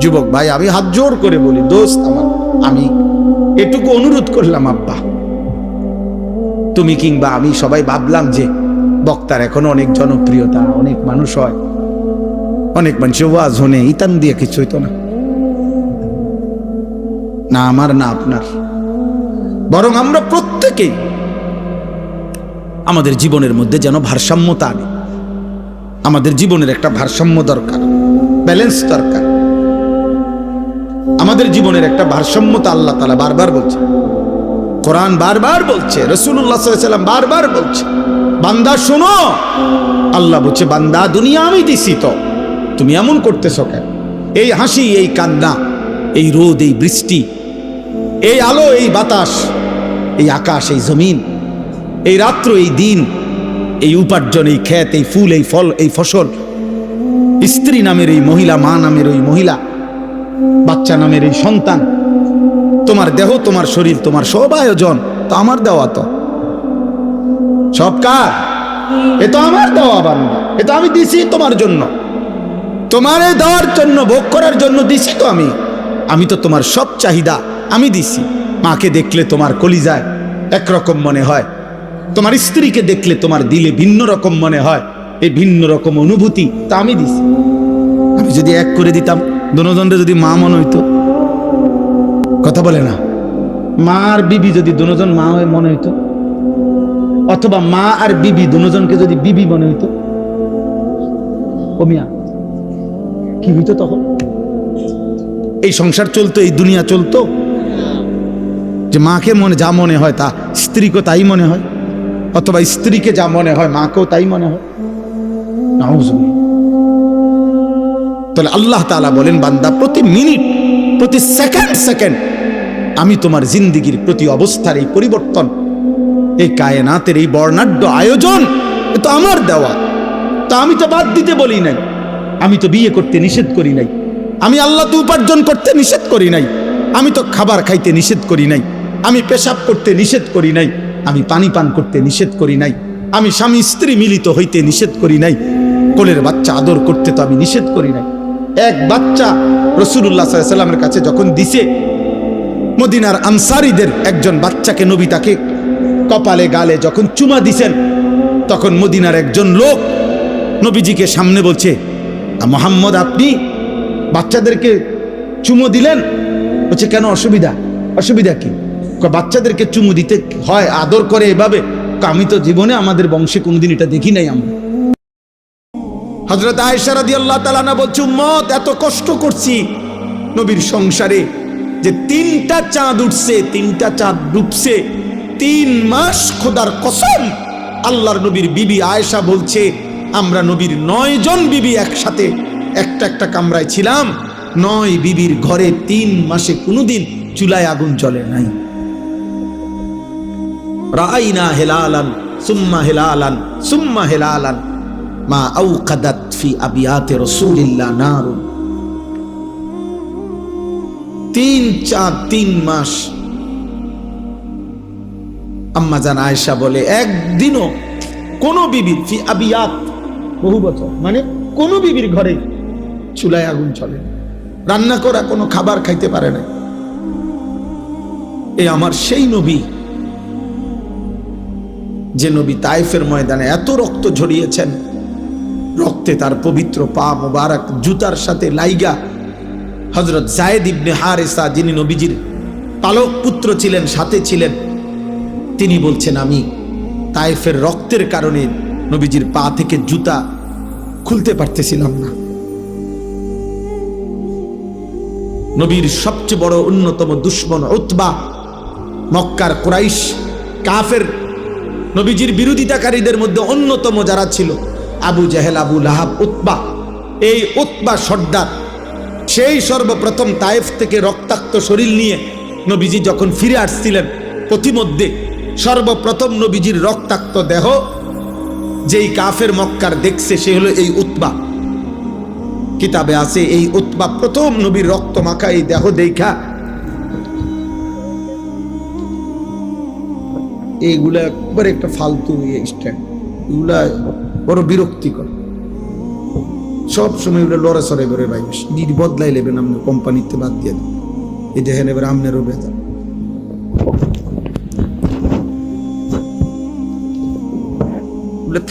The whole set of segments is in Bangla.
যুবক ভাই, আমি হাত জোর করে বলি, দোস্ত আমার, আমি এটুকু অনুরোধ করলাম, আব্বা তুমি কিংবা আমি সবাই ভাবলাম যে বক্তার এখনো অনেক জনপ্রিয়তা, অনেক মানুষ হয়, অনেক মানুষ ওয়াজ হনে ইতান দিয়ে কিছু হইতো না, না আমার না আপনার, বরং আমরা প্রত্যেকেই আমাদের জীবনের মধ্যে যেন ভারসাম্যতা আনি। আমাদের জীবনের একটা ভারসাম্য দরকার, ব্যালেন্স দরকার। আমাদের জীবনের একটা ভারসাম্যতা আল্লাহ তাআলা বারবার বলছে, কোরআন বারবার বলছে, রাসূলুল্লাহ সাল্লাল্লাহু আলাইহি ওয়াসাল্লাম বারবার বলছে, বান্দা শোনো, আল্লাহ বলছে বান্দা দুনিয়া আমি দিছি, তো তুমি এমন করতেছ কেন? এই হাসি, এই কান্না, এই রোদ, এই বৃষ্টি, এই আলো, এই বাতাস, এই আকাশ, এই জমিন, এই রাত্র, এই দিন, এই উপার্জন, এই ক্ষেত, এই ফুল, এই ফল, এই ফসল, স্ত্রী নামের এই মহিলা, মা নামের ওই মহিলা, বাচ্চা নামের এই সন্তান, তোমার দেহ, তোমার শরীর, তোমার সব আয়োজন তো আমার দেওয়া, তো সব কার? এ তো আমার দেওয়া বান্দা, এ তো আমি দিছি তোমার জন্য, তোমার দেওয়ার জন্য, ভোগ করার জন্য দিছি তো আমি তো তোমার সব চাহিদা আমি দিছি। মাকে দেখলে তোমার কলিজায় একরকম মনে হয়, তোমার স্ত্রীকে দেখলে তোমার দিলে ভিন্ন রকম মনে হয়, এই ভিন্ন রকম অনুভূতি তা আমি দিছি। আমি যদি এক করে দিতাম, দুজনরে যদি মা মনে হইতো, কথা বলে না, মা আর বিবি যদি দুজন মা হয়ে মনে হইতো, অথবা মা আর বিবি দুজনকে যদি বিবি মনে হইতো, ও মিয়া কি হইতো তখন? এই সংসার চলতো, এই দুনিয়া চলতো, যে মাকে মনে যা মনে হয় তা স্ত্রীকে তাই মনে হয়, অথবা স্ত্রীকে যা মনে হয় মাকেও তাই মনে হয়। তাহলে আল্লাহ তাআলা বলেন, বান্দা প্রতি মিনিট, প্রতি সেকেন্ড আমি তোমার জিন্দেগির প্রতি অবস্থার এই পরিবর্তন, এই কায়নাতের এই বর্ণাঢ্য আয়োজন, এ তো আমার দেওয়া। তা আমি তো বাদ দিতে বলি নাই, আমি তো বিয়ে করতে নিষেধ করি নাই, আমি আল্লাহ তো উপার্জন করতে নিষেধ করি নাই, আমি তো খাবার খাইতে নিষেধ করি নাই, আমি পেশাব করতে নিষেধ করি নাই, আমি পানি পান করতে নিষেধ করি নাই, আমি স্বামী স্ত্রী মিলিত হইতে নিষেধ করি নাই, কোলের বাচ্চা আদর করতে তো আমি নিষেধ করি নাই। এক বাচ্চা রাসূলুল্লাহ সাল্লাল্লাহু আলাইহি ওয়াসাল্লামের কাছে যখন দিছে, মদিনার আনসারীদের একজন বাচ্চাকে নবী তাকে কপালে গালে যখন চুমা দিছেন, তখন মদিনার একজন লোক নবীজিকে সামনে বলছে, মুহাম্মদ আপনি বাচ্চাদেরকে চুমো দিলেন? বলছে কেন, অসুবিধা কি? বাচ্চাদেরকে চুমু দিতে হয়, আদর করে এভাবে? আমি তো জীবনে আমাদের বংশে কোনোদিন এটা দেখি নাই। আমরা হযরত আয়েশা রাদিয়াল্লাহু তাআলা আনহা বলছে, উম্মত এত কষ্ট করছি নবীর সংসারে, যে 3টা চাঁদ উঠছে, 3টা চাঁদ ডুবছে, 3 মাস খোদার কসম। আল্লাহর নবীর বিবি আয়েশা বলছে, আমরা নবীর 9 জন বিবি একসাথে একটা কামরায় ছিলাম, 9 বিবির ঘরে 3 মাসে কোনোদিন চুলায় আগুন জ্বলে নাই। রাআইনা হিলালান সুম্মা হিলালান সুম্মা হিলালান মা আওকাদাত ফি আবিয়াতে রাসূলিল্লাহ নারুন। 3 চাঁদ 3 মাস। আম্মা জান আয়েশা বলে, একদিনও কোন বিবির ফি আবিয়াত, বহু বছর, মানে কোন বিবির ঘরে চুলায় আগুন চলে, রান্না করা কোনো খাবার খাইতে পারে না। এ আমার সেই নবী, যে নবী তায়েফের ময়দানে এত রক্ত ঝরিয়েছেন, রক্তে তার পবিত্র পা মোবারক জুতার সাথে লাইগা হযরত যায়েদ ইবনে হারেসা, যিনি নবীজির পালক পুত্র ছিলেন, সাথে ছিলেন, তিনি বলছেন, আমি তায়েফের রক্তের কারণে নবীজির পা থেকে জুতা খুলতে পারতেছিলাম না। নবীর সবচেয়ে বড় অন্যতম দুশমন উতবা, মক্কার কুরাইশ কাফের, নবীজির বিরোধিতাকারীদের মধ্যে অন্যতম যারা ছিল, আবু জেহেল, আবু লাহাব, উতবা। এই উতবা সর্দার, সেই সর্বপ্রথম তায়েফ থেকে রক্তাক্ত শরীর নিয়ে নবীজি যখন ফিরে আসছিলেন, পথিমধ্যে সর্বপ্রথম নবীজির রক্তাক্ত দেহ যেই কাফের মক্কার দেখছে, সে হলো এই উতবা। কিতাবে আছে, এই উতবা প্রথম নবীর রক্ত মাখা এই দেহ দেখা এইগুলা একবার একটা ফালতু স্ট্যান্ড, এগুলা বড় বিরক্তিকর। সব সময় ওরা লড়ে সরে বেরোয় ভাই ডিট বদলাই নেবেন আপনি কোম্পানিতে বাদ দিয়ে দেন এই দেখেন এবার আমনেরও বেতন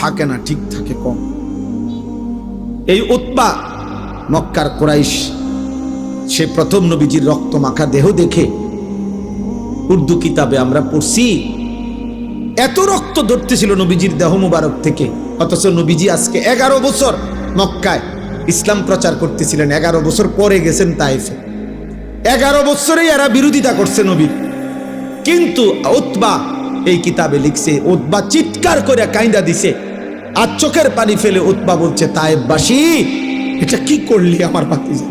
থাকে না, ঠিক থাকে কম। এই উতবা মক্কার কুরাইশ, সে প্রথম নবীজির রক্ত মাখা দেহ দেখে, উর্দু কিতাবে আমরা পড়ছি, এত রক্ত ধরতেছিল নবীজির দেহ মুবারক থেকে, অথচ নবীজি আজকে 11 বছর মক্কায় ইসলাম প্রচার করতেছিলেন। 11 বছর পরে গেছেন তাইফে, 11 বছরেই এরা বিরোধিতা করছে নবীর। কিন্তু উতবা এই কিতাবে লিখছে, উতবা চিৎকার করে কাইন্দা দিছে, আর চোখের পানি ফেলে উতবা বলছে, তায়েববাসী এটা কি করলি আমার ভাতিজা,